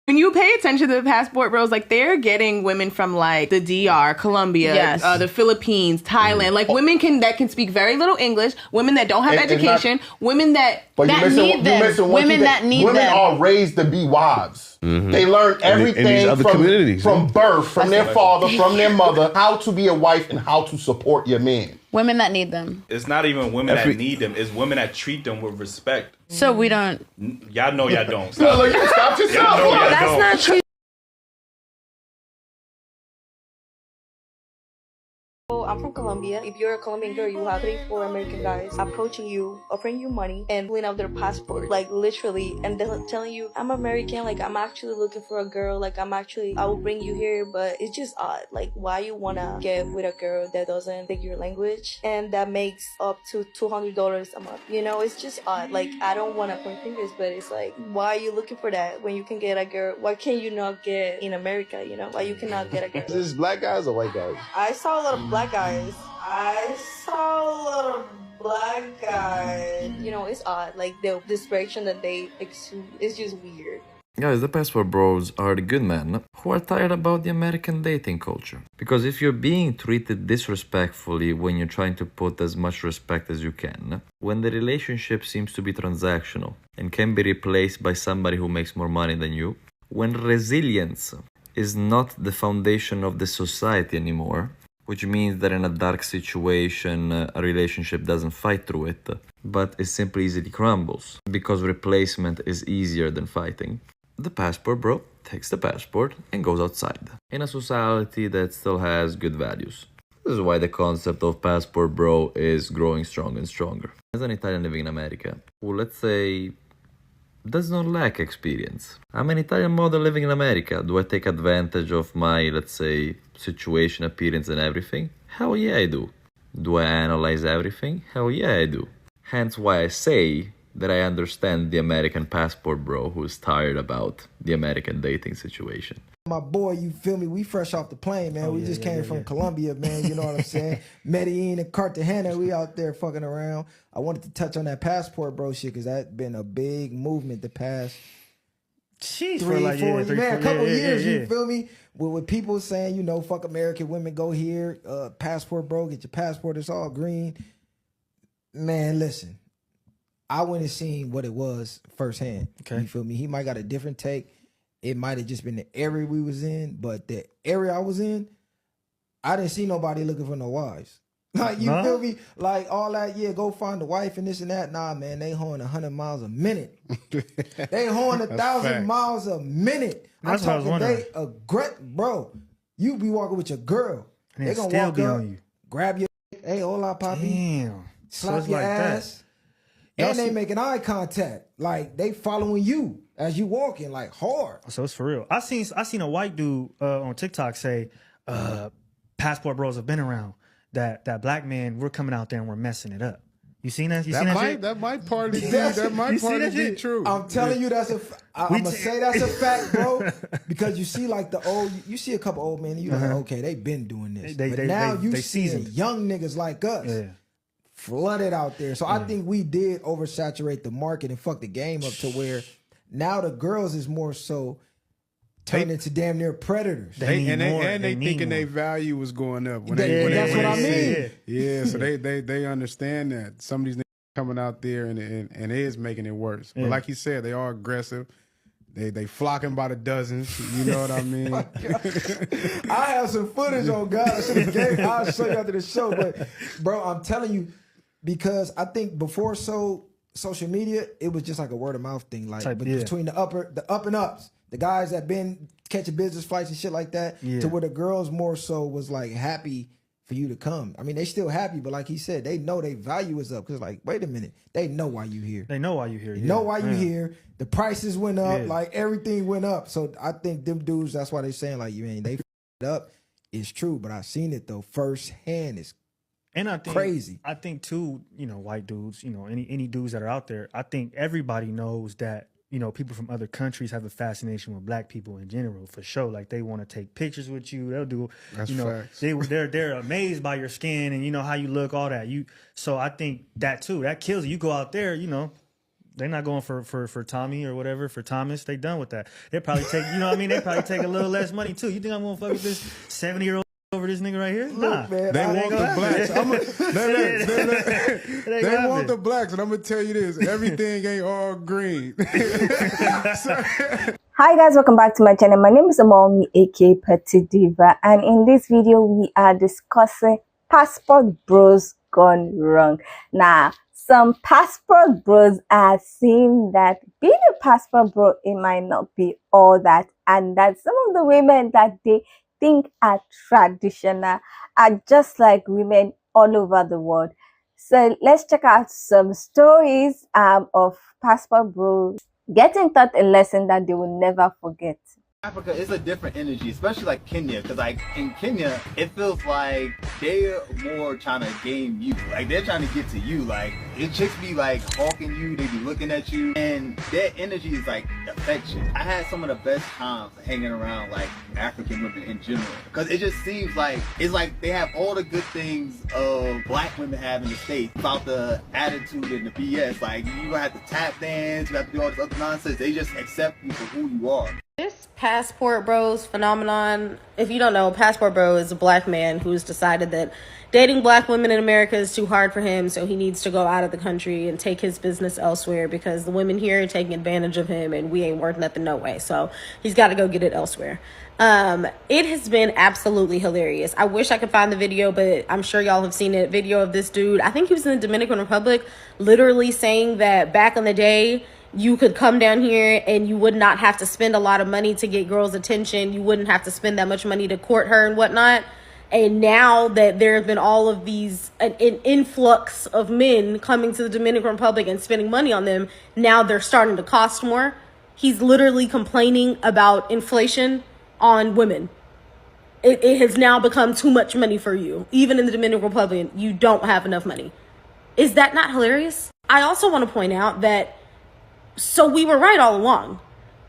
When you pay attention to the passport bros, like they're getting women from like the DR, Colombia, Yes. The Philippines, Thailand, like women that can speak very little English, women that don't have education, women that need them. Women that need them. Women are raised to be wives. They learn everything from birth, from their father, from their mother, how to be a wife and how to support your man. Women that need them. It's not even women that need them. It's women that treat them with respect. So we don't. Y'all know y'all don't. Stop, stop yourself. Y'all know y'all That's don't. not true. I'm from Colombia. If you're a Colombian girl, you have 3-4 American guys approaching you, offering you money, and pulling out their passport, like literally, and they're telling you, I'm American, like I'm actually looking for a girl, like I will bring you here, but it's just odd. Like, why you wanna get with a girl that doesn't speak your language and that makes up to $200 a month? You know, it's just odd. Like, I don't wanna point fingers, but it's like, why are you looking for that when you can get a girl? Why can you not get in America? You know, why you cannot get a girl? Is this black guys or white guys? I saw a lot of black guys. I saw a lot of black guys. You know, it's odd. Like, the desperation that they exude is just weird. Guys, the passport bros are the good men who are tired about the American dating culture. Because if you're being treated disrespectfully when you're trying to put as much respect as you can, when the relationship seems to be transactional and can be replaced by somebody who makes more money than you, when resilience is not the foundation of the society anymore, which means that in a dark situation, a relationship doesn't fight through it, but it simply easily crumbles, because replacement is easier than fighting. The passport bro takes the passport and goes outside, in a society that still has good values. This is why the concept of passport bro is growing stronger and stronger. As an Italian living in America, who, let's say, does not lack experience. I'm an Italian model living in America. Do I take advantage of my, let's say, situation, appearance and everything? Hell yeah, I do. Do I analyze everything? Hell yeah, I do. Hence why I say that I understand the American passport bro who's tired about the American dating situation. My boy, you feel me? We fresh off the plane, man. We just came from Colombia, man. You know what I'm saying? Medellin and Cartagena, we out there fucking around. I wanted to touch on that passport bro shit because that's been a big movement the past Jeez, 3-4 years. Man, a couple years, yeah. you feel me? With people saying, you know, fuck American women, go here, passport bro, get your passport, it's all green. Man, listen, I went and seen what it was firsthand. Okay. You feel me? He might got a different take. It might have just been the area we was in, but the area I was in, I didn't see nobody looking for no wives. Like, you feel me? Like, all that, yeah, go find a wife and this and that. Nah, man, they hoeing 100 miles a minute. They hoeing 1,000 miles a minute. That's what I was wondering. Bro, you be walking with your girl. And they gonna walk up, on you. Grab your, hey, hola, papi. Damn. Slap So your like ass. That. And they making eye contact. Like, they following you as you walking, like, hard. So it's for real. I seen a white dude on TikTok say, passport bros have been around. That black man, we're coming out there and we're messing it up. You seen that? That might partly be true. I'm telling you, I'm gonna say that's a fact, bro. Because you see, like, you see a couple old men, and you like, okay, they been doing this. But now you see young niggas like us flooded out there. So I think we did oversaturate the market and fuck the game up to where now the girls is more so turn into damn near predators. They thinking their value was going up. That's what I mean. Yeah, so they understand that some of these niggas coming out there and it is making it worse. But like you said, they are aggressive. They flocking by the dozens. You know what I mean? I have some footage on God. I'll show you after the show. But bro, I'm telling you, because I think before social media, it was just like a word of mouth thing. Like between the up and ups. The guys that been catching business flights and shit like that, to where the girls more so was like happy for you to come. I mean, they still happy, but like he said, they know their value is up. Cause like, wait a minute, they know why you here. They know why you here. They know why you here. The prices went up, like everything went up. So I think them dudes, that's why they saying like, you mean they up. It's true, but I seen it though firsthand. It's and I think crazy. I think too, you know, white dudes, you know, any dudes that are out there. I think everybody knows that. You know, people from other countries have a fascination with black people in general, for sure. Like, they want to take pictures with you. They'll do, that's you know, facts. They're amazed by your skin and, you know, how you look, all that. So I think that too, that kills you. You go out there, you know, They're not going for Tommy or whatever, for Thomas. They done with that. They probably take, you know what I mean? They probably take a little less money too. You think I'm gonna fuck with this 70-year-old over this nigga right here? Nah. Look, man, They want the blacks. They want the blacks, and I'm gonna tell you this: everything ain't all green. Hi guys, welcome back to my channel. My name is Amomi, aka Petite Diva, and in this video we are discussing passport bros gone wrong. Now, some passport bros are saying that being a passport bro, it might not be all that, and that some of the women that they think are traditional are just like women all over the world. So let's check out some stories of passport bros getting taught a lesson that they will never forget. Africa is a different energy, especially like Kenya, because like in Kenya, it feels like they're more trying to game you. Like they're trying to get to you. Like it chicks be like hawking you, they be looking at you, and their energy is like affection. I had some of the best times hanging around like African women in general, because it just seems like it's like they have all the good things of black women have in the States about the attitude and the BS. Like you have to tap dance, you have to do all this other nonsense. They just accept you for who you are. This passport bros phenomenon, if you don't know, passport bro is a black man who's decided that dating black women in America is too hard for him, so he needs to go out of the country and take his business elsewhere because the women here are taking advantage of him and we ain't worth nothing no way. So he's got to go get it elsewhere. It has been absolutely hilarious. I wish I could find the video, but I'm sure y'all have seen it. Video of this dude, I think he was in the Dominican Republic, literally saying that back in the day, you could come down here and you would not have to spend a lot of money to get girls' attention. You wouldn't have to spend that much money to court her and whatnot. And now that there have been all of these, an influx of men coming to the Dominican Republic and spending money on them, now they're starting to cost more. He's literally complaining about inflation on women. It has now become too much money for you. Even in the Dominican Republic, you don't have enough money. Is that not hilarious? I also want to point out that so we were right all along.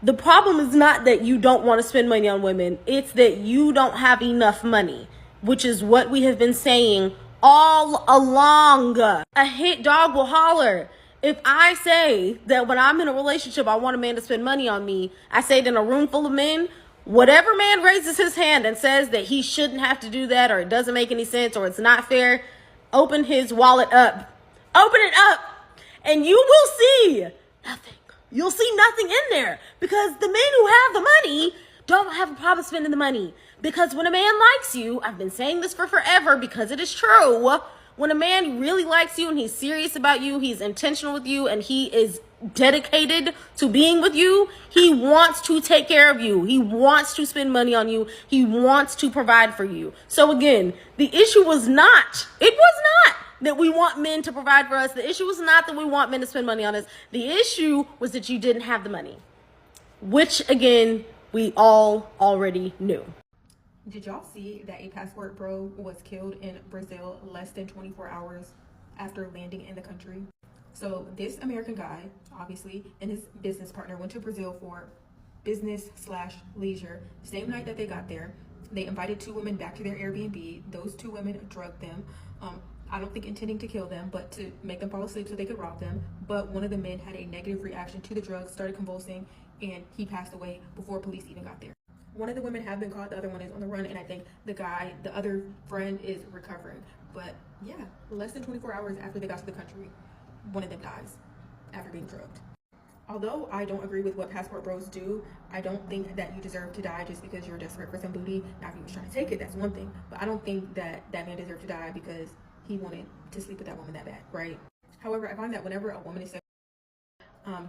The problem is not that you don't want to spend money on women. It's that you don't have enough money, which is what we have been saying all along. A hit dog will holler. If I say that when I'm in a relationship, I want a man to spend money on me, I say it in a room full of men, whatever man raises his hand and says that he shouldn't have to do that, or it doesn't make any sense, or it's not fair, open his wallet up. Open it up, and you will see nothing. You'll see nothing in there because the men who have the money don't have a problem spending the money. Because when a man likes you, I've been saying this for forever because it is true. When a man really likes you and he's serious about you, he's intentional with you, and he is dedicated to being with you, he wants to take care of you. He wants to spend money on you. He wants to provide for you. So again, the issue was not, that we want men to provide for us. The issue was not that we want men to spend money on us. The issue was that you didn't have the money, which again, we all already knew. Did y'all see that a passport bro was killed in Brazil less than 24 hours after landing in the country? So this American guy, obviously, and his business partner went to Brazil for business/leisure. Same night that they got there, they invited two women back to their Airbnb. Those two women drugged them. I don't think intending to kill them, but to make them fall asleep so they could rob them. But one of the men had a negative reaction to the drugs, started convulsing, and he passed away before police even got there. One of the women have been caught, the other one is on the run, and I think the other friend is recovering. But yeah, less than 24 hours after they got to the country, one of them dies after being drugged. Although I don't agree with what passport bros do, I don't think that you deserve to die just because you're desperate for some booty. Now, if he was trying to take it, that's one thing. But I don't think that that man deserved to die because he wanted to sleep with that woman that bad, right? However, I find that whenever a woman is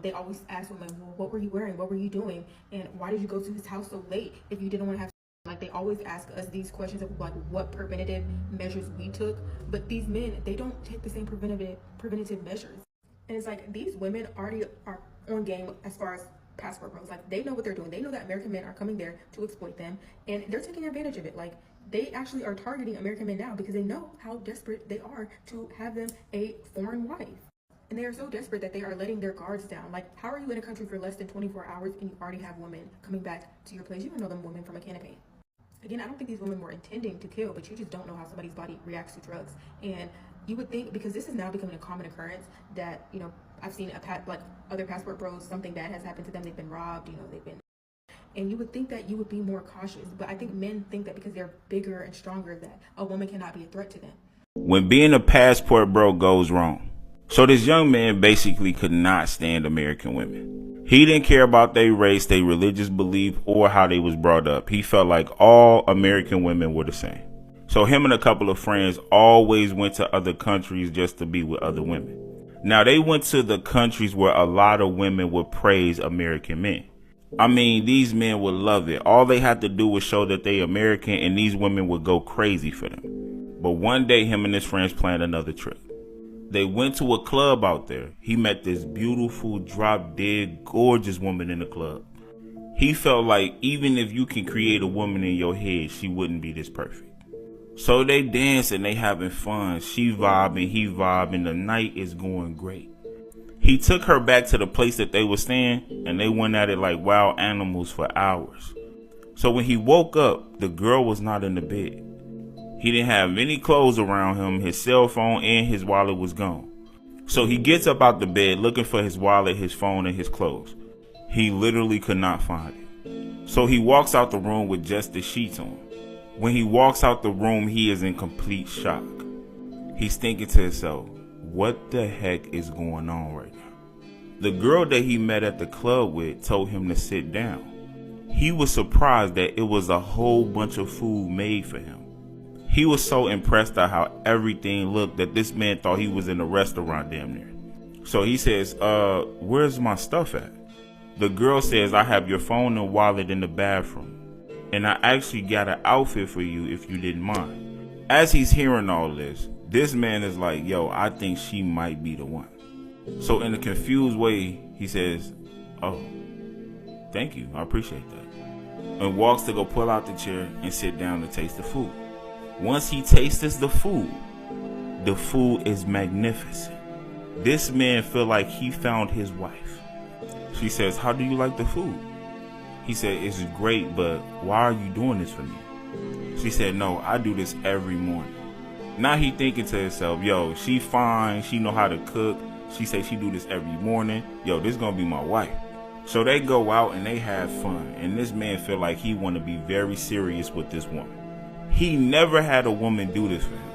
they always ask women, well, what were you wearing? What were you doing? And why did you go to his house so late if you didn't want to have sex? Like, they always ask us these questions of like what preventative measures we took. But these men, they don't take the same preventative measures. And it's like these women already are on game as far as passport bros. Like, they know what they're doing. They know that American men are coming there to exploit them, and they're taking advantage of it. Like, they actually are targeting American men now because they know how desperate they are to have them a foreign wife. And they are so desperate that they are letting their guards down. Like, how are you in a country for less than 24 hours and you already have women coming back to your place? You don't know them women from a can of paint. Again, I don't think these women were intending to kill, but you just don't know how somebody's body reacts to drugs. And you would think, because this is now becoming a common occurrence, that, you know, I've seen other passport bros, something bad has happened to them. They've been robbed, you know, and you would think that you would be more cautious, but I think men think that because they're bigger and stronger that a woman cannot be a threat to them. When being a passport bro goes wrong. So this young man basically could not stand American women. He didn't care about their race, their religious belief, or how they was brought up. He felt like all American women were the same. So him and a couple of friends always went to other countries just to be with other women. Now they went to the countries where a lot of women would praise American men. I mean, these men would love it. All they had to do was show that they American and these women would go crazy for them. But one day him and his friends planned another trip. They went to a club out there. He met this beautiful, drop dead, gorgeous woman in the club. He felt like even if you can create a woman in your head, she wouldn't be this perfect. So they dance and they having fun. She vibing, he vibing. The night is going great. He took her back to the place that they were staying and they went at it like wild animals for hours. So when he woke up, the girl was not in the bed. He didn't have any clothes around him. His cell phone and his wallet was gone. So he gets up out the bed looking for his wallet, his phone, and his clothes. He literally could not find it. So he walks out the room with just the sheets on. When he walks out the room, he is in complete shock. He's thinking to himself, what the heck is going on right now? The girl that he met at the club with told him to sit down. He was surprised that it was a whole bunch of food made for him. He was so impressed at how everything looked that this man thought he was in a restaurant damn near. So he says, where's my stuff at? The girl says, I have your phone and wallet in the bathroom. And I actually got an outfit for you if you didn't mind. As he's hearing all this man is like, yo, I think she might be the one. So in a confused way, he says, oh, thank you. I appreciate that. And walks to go pull out the chair and sit down to taste the food. Once he tastes the food is magnificent. This man feel like he found his wife. She says, how do you like the food? He said, it's great, but why are you doing this for me? She said, no, I do this every morning. Now he thinking to himself, yo, she fine, she know how to cook. She say she do this every morning. Yo, this gonna be my wife. So they go out and they have fun. And this man feel like he want to be very serious with this woman. He never had a woman do this for him.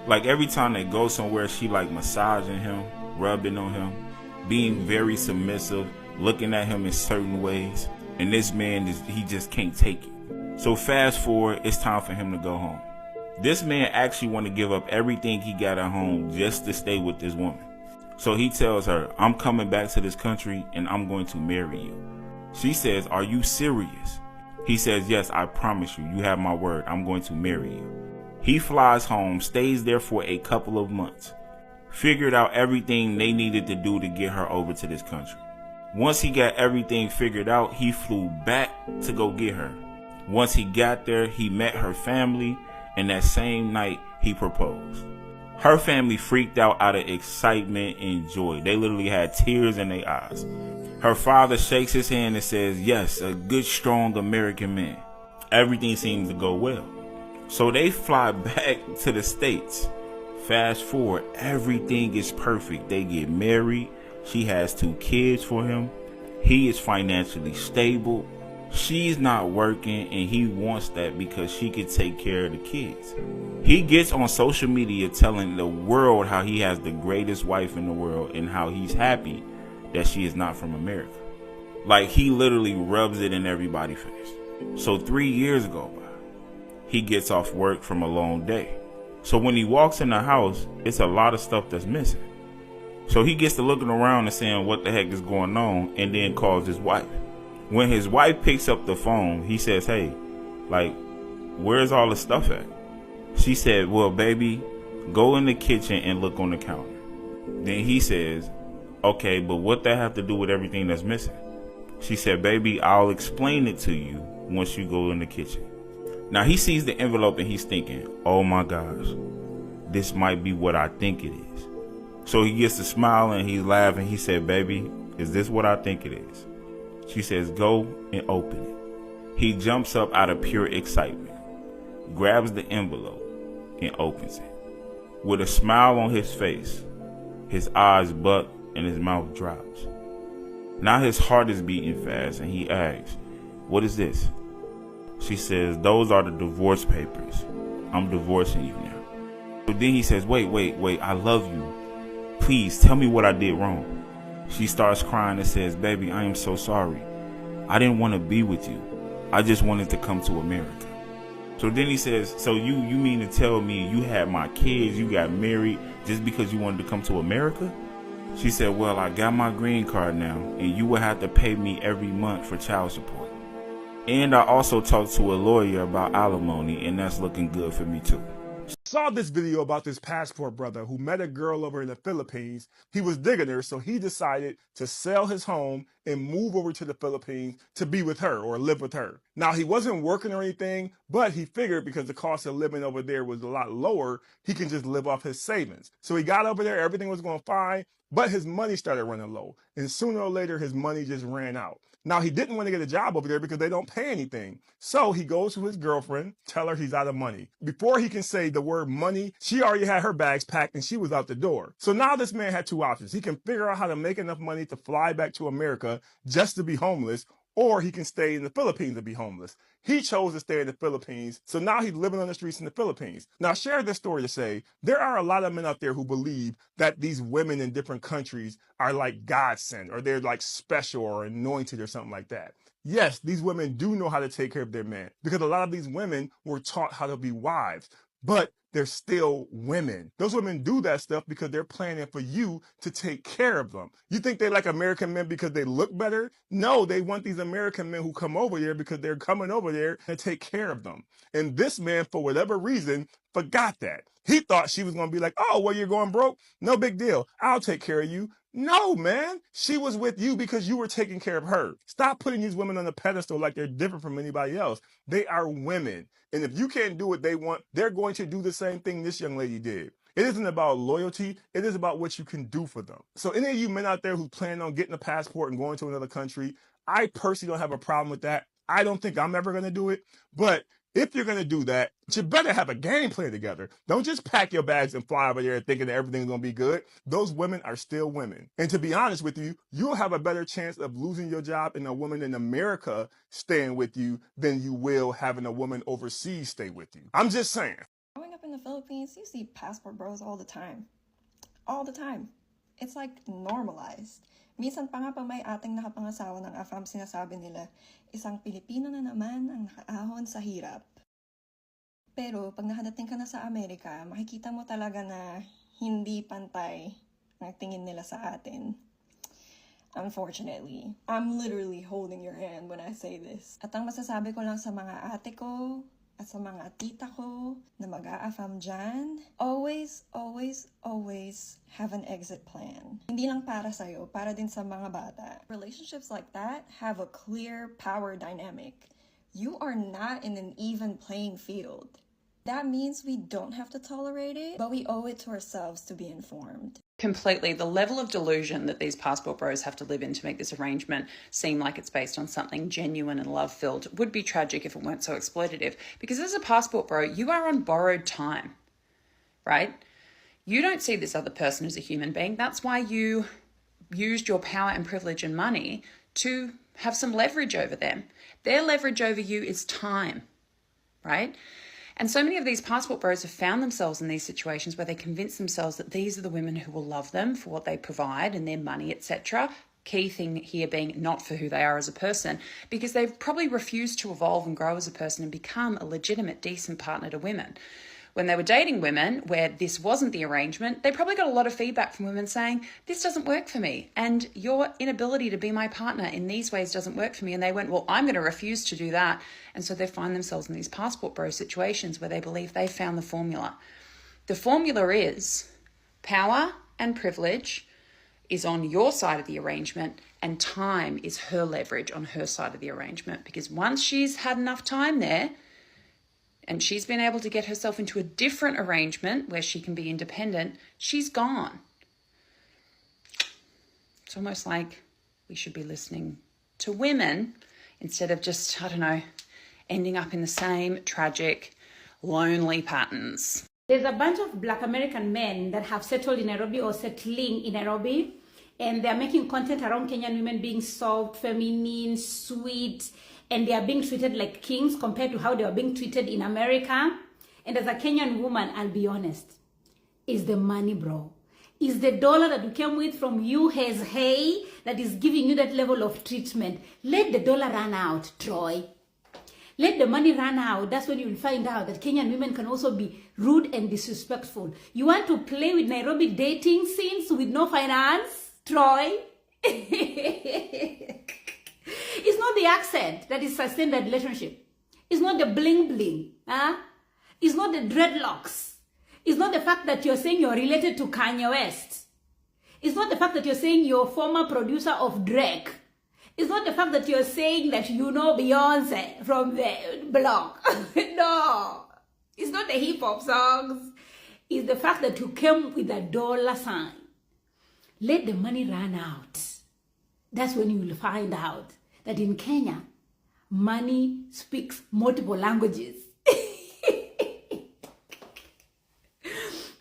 Like every time they go somewhere, she like massaging him, rubbing on him, being very submissive, looking at him in certain ways. And this man, he just can't take it. So fast forward, it's time for him to go home. This man actually want to give up everything he got at home just to stay with this woman. So he tells her, I'm coming back to this country and I'm going to marry you. She says, are you serious? He says, yes, I promise you. You have my word. I'm going to marry you. He flies home, stays there for a couple of months, figured out everything they needed to do to get her over to this country. Once he got everything figured out, he flew back to go get her. Once he got there, he met her family, and that same night, he proposed. Her family freaked out of excitement and joy. They literally had tears in their eyes. Her father shakes his hand and says, yes, a good, strong American man. Everything seems to go well. So they fly back to the States. Fast forward, everything is perfect. They get married. She has 2 kids for him. He is financially stable. She's not working and he wants that because she can take care of the kids. He gets on social media telling the world how he has the greatest wife in the world and how he's happy that she is not from America. Like he literally rubs it in everybody's face. So 3 years go by. He gets off work from a long day. So when he walks in the house, it's a lot of stuff that's missing. So he gets to looking around and saying what the heck is going on and then calls his wife. When his wife picks up the phone, he says, hey, like, where's all the stuff at? She said, well, baby, go in the kitchen and look on the counter. Then he says, okay, but what that have to do with everything that's missing? She said, baby, I'll explain it to you once you go in the kitchen. Now he sees the envelope and he's thinking, oh my gosh, this might be what I think it is. So he gets to smile and he's laughing. He said, baby, is this what I think it is? She says, go and open it. He jumps up out of pure excitement, grabs the envelope and opens it. With a smile on his face, his eyes buck and his mouth drops. Now his heart is beating fast, and he asks, "What is this?" She says, "Those are the divorce papers. I'm divorcing you now." But then he says, wait, I love you. Please tell me what I did wrong. She starts crying and says, "Baby, I am so sorry. I didn't want to be with you. I just wanted to come to America." So then he says, "So you mean to tell me you had my kids, you got married just because you wanted to come to America?" She said, "Well, I got my green card now, and you will have to pay me every month for child support. And I also talked to a lawyer about alimony, and that's looking good for me too." Saw this video about this passport brother who met a girl over in the Philippines. He was digging her, so he decided to sell his home and move over to the Philippines to be with her or live with her. Now, he wasn't working or anything, but he figured because the cost of living over there was a lot lower, he can just live off his savings. So he got over there, everything was going fine, but his money started running low. And sooner or later, his money just ran out. Now, he didn't want to get a job over there because they don't pay anything. So he goes to his girlfriend, tell her he's out of money. Before he can say the word money, she already had her bags packed and she was out the door. So now this man had two options. He can figure out how to make enough money to fly back to America just to be homeless, or he can stay in the Philippines and be homeless. He chose to stay in the Philippines, so now he's living on the streets in the Philippines. Now, I share this story to say there are a lot of men out there who believe that these women in different countries are like God sent, or they're like special or anointed or something like that. Yes, these women do know how to take care of their men, because a lot of these women were taught how to be wives, but they're still women. Those women do that stuff because they're planning for you to take care of them. You think they like American men because they look better? No, they want these American men who come over there because they're coming over there to take care of them. And this man, for whatever reason, forgot that. He thought she was going to be like, "Oh, well, you're going broke? No big deal. I'll take care of you." No, man. She was with you because you were taking care of her. Stop putting these women on a pedestal like they're different from anybody else. They are women. And if you can't do what they want, they're going to do the same thing this young lady did. It isn't about loyalty. It is about what you can do for them. So any of you men out there who plan on getting a passport and going to another country, I personally don't have a problem with that. I don't think I'm ever going to do it. But if you're going to do that, you better have a game plan together. Don't just pack your bags and fly over there thinking that everything's going to be good. Those women are still women. And to be honest with you, you'll have a better chance of losing your job and a woman in America staying with you than you will having a woman overseas stay with you. I'm just saying. Growing up in the Philippines, you see passport bros all the time. All the time. It's like normalized. Minsan pa nga pag may ating nakapangasawa ng AFAM, sinasabi nila, isang Pilipino na naman ang nakaahon sa hirap. Pero pag nakadating ka na sa Amerika, makikita mo talaga na hindi pantay ang tingin nila sa atin. Unfortunately, I'm literally holding your hand when I say this. At ang masasabi ko lang sa mga ate ko at sa mga tita ko na mag-a-AFAM dyan, always have an exit plan. Hindi lang para sa'yo, para din sa mga bata. Relationships like that have a clear power dynamic. You are not in an even playing field. That means we don't have to tolerate it, but we owe it to ourselves to be informed. Completely. The level of delusion that these passport bros have to live in to make this arrangement seem like it's based on something genuine and love-filled would be tragic if it weren't so exploitative. Because as a passport bro, you are on borrowed time, right? You don't see this other person as a human being. That's why you used your power and privilege and money to have some leverage over them. Their leverage over you is time, right? And so many of these passport bros have found themselves in these situations where they convince themselves that these are the women who will love them for what they provide and their money, etc. Key thing here being not for who they are as a person, because they've probably refused to evolve and grow as a person and become a legitimate, decent partner to women. When they were dating women where this wasn't the arrangement, they probably got a lot of feedback from women saying, "This doesn't work for me, and your inability to be my partner in these ways doesn't work for me." And they went, "Well, I'm going to refuse to do that." And so they find themselves in these passport bro situations where they believe they found the formula. The formula is power and privilege is on your side of the arrangement, and time is her leverage on her side of the arrangement. Because once she's had enough time there, and she's been able to get herself into a different arrangement where she can be independent, she's gone. It's almost like we should be listening to women instead of just, I don't know, ending up in the same tragic, lonely patterns. There's a bunch of Black American men that have settled in Nairobi or settling in Nairobi, and they're making content around Kenyan women being soft, feminine, sweet, and they are being treated like kings compared to how they are being treated in America. And as a Kenyan woman, I'll be honest, it's the money, bro. It's the dollar that you came with from USA that is giving you that level of treatment. Let the dollar run out, Troy. Let the money run out. That's when you'll find out that Kenyan women can also be rude and disrespectful. You want to play with Nairobi dating scenes with no finance, Troy? It's not the accent that is sustained that relationship. It's not the bling bling. Huh? It's not the dreadlocks. It's not the fact that you're saying you're related to Kanye West. It's not the fact that you're saying you're former producer of Drake. It's not the fact that you're saying that you know Beyonce from the block. No. It's not the hip hop songs. It's the fact that you came with a dollar sign. Let the money run out. That's when you will find out that in Kenya, money speaks multiple languages.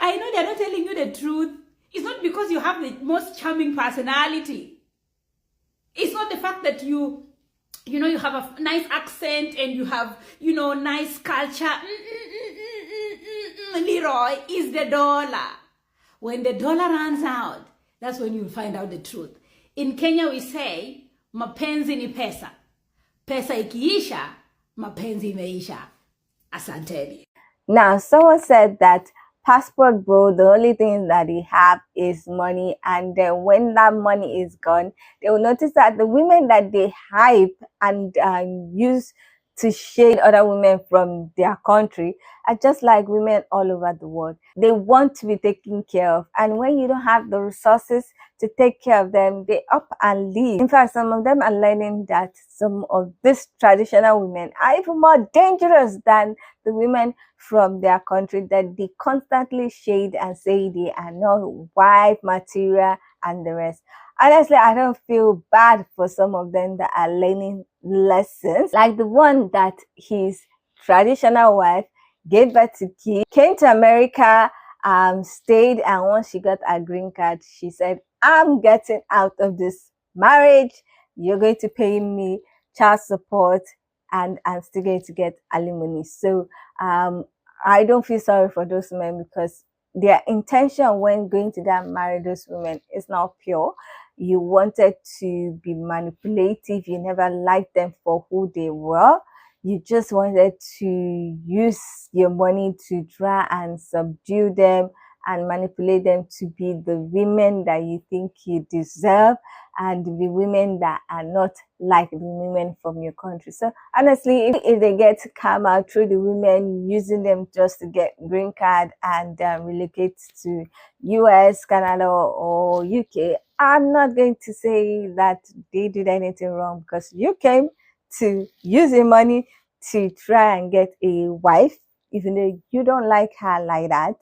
I know they're not telling you the truth. It's not because you have the most charming personality. It's not the fact that you have a nice accent and you have, nice culture. Leroy, is the dollar. When the dollar runs out, that's when you'll find out the truth. In Kenya, we say, mapenzi ni pesa. Pesa ikiisha, mapenzi imeisha. Asanteni. Now, someone said that passport bro, the only thing that he have is money, and then when that money is gone, they will notice that the women that they hype and use to shade other women from their country are just like women all over the world. They want to be taken care of, and when you don't have the resources to take care of them, they up and leave. In fact, some of them are learning that some of these traditional women are even more dangerous than the women from their country, that they constantly shade and say they are not wife material and the rest. Honestly, I don't feel bad for some of them that are learning lessons, like the one that his traditional wife gave birth to kids, came to America, stayed, and once she got a green card, she said, I'm getting out of this marriage. You're going to pay me child support, and I'm still going to get alimony. So I don't feel sorry for those men, because their intention when going to get married those women is not pure. You wanted to be manipulative. You never liked them for who they were. You just wanted to use your money to try and subdue them and manipulate them to be the women that you think you deserve, and the women that are not like the women from your country. So honestly, if they get karma through the women using them just to get green card and relocate to US, Canada, or UK, I'm not going to say that they did anything wrong, because you came to use your money to try and get a wife, even though you don't like her like that.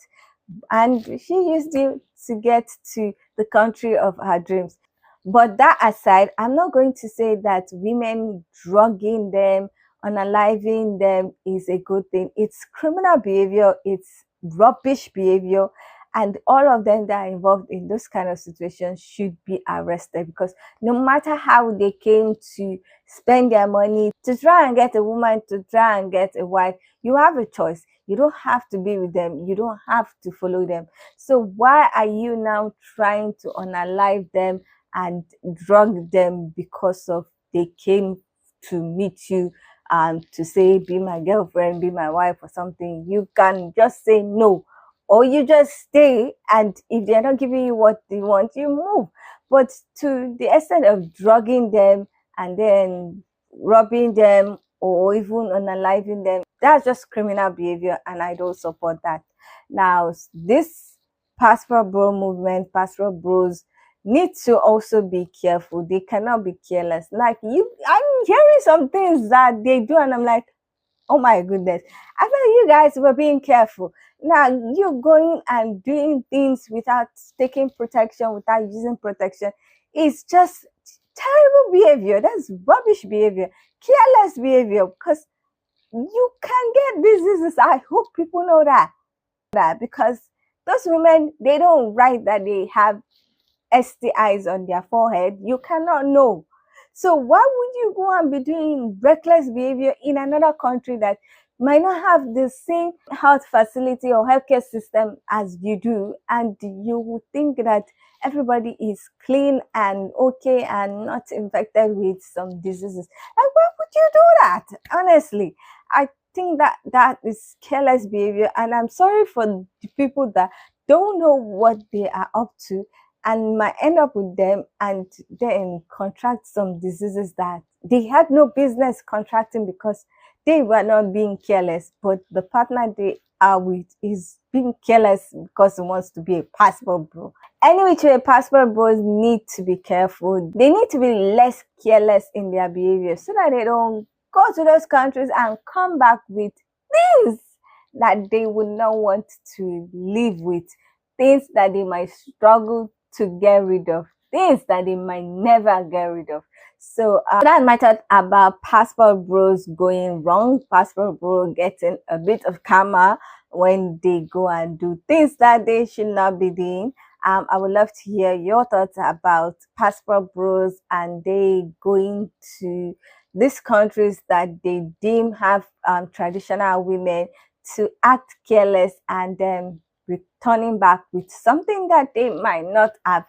And she used you to get to the country of her dreams. But that aside, I'm not going to say that women drugging them, unaliving them is a good thing. It's criminal behavior. It's rubbish behavior. And all of them that are involved in those kind of situations should be arrested, because no matter how they came to spend their money to try and get a woman, to try and get a wife, you have a choice. You don't have to be with them. You don't have to follow them. So why are you now trying to unalive them and drug them because of they came to meet you to say, be my girlfriend, be my wife or something? You can just say no. Or you just stay, and if they're not giving you what they want, you move. But to the extent of drugging them and then robbing them or even unaliving them, that's just criminal behavior, and I don't support that. Now, this passport bro movement, passport bros, need to also be careful. They cannot be careless. Like I'm hearing some things that they do, and I'm like, oh my goodness, I thought you guys were being careful. Now you're going and doing things without taking protection, without using protection. It's just terrible behavior. That's rubbish behavior, careless behavior, because you can get diseases. I hope people know that because those women, they don't write that they have STIs on their forehead, you cannot know. So why would you go and be doing reckless behavior in another country that might not have the same health facility or healthcare system as you do, and you would think that everybody is clean and okay and not infected with some diseases? Like, why would you do that? Honestly, I think that that is careless behavior, and I'm sorry for the people that don't know what they are up to and might end up with them and then contract some diseases that they had no business contracting because they were not being careless, but the partner they are with is being careless because he wants to be a passport bro. Anyway, passport bros need to be careful. They need to be less careless in their behavior so that they don't go to those countries and come back with things that they would not want to live with, things that they might struggle to get rid of, things that they might never get rid of. So that's my thought about passport bros going wrong, passport bro getting a bit of karma when they go and do things that they should not be doing. I would love to hear your thoughts about passport bros and they going to these countries that they deem have traditional women to act careless and then returning back with something that they might not have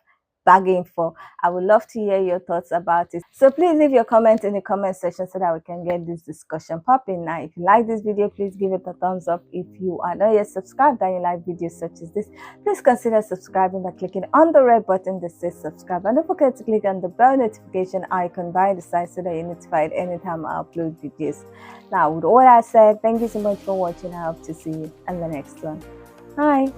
bargained for. I would love to hear your thoughts about it. So please leave your comment in the comment section so that we can get this discussion popping. Now, if you like this video, please give it a thumbs up. If you are not yet subscribed and you like videos such as this, please consider subscribing by clicking on the red button that says subscribe. And don't forget to click on the bell notification icon by the side so that you're notified anytime I upload videos. Now, with all that said, thank you so much for watching. I hope to see you in the next one. Bye.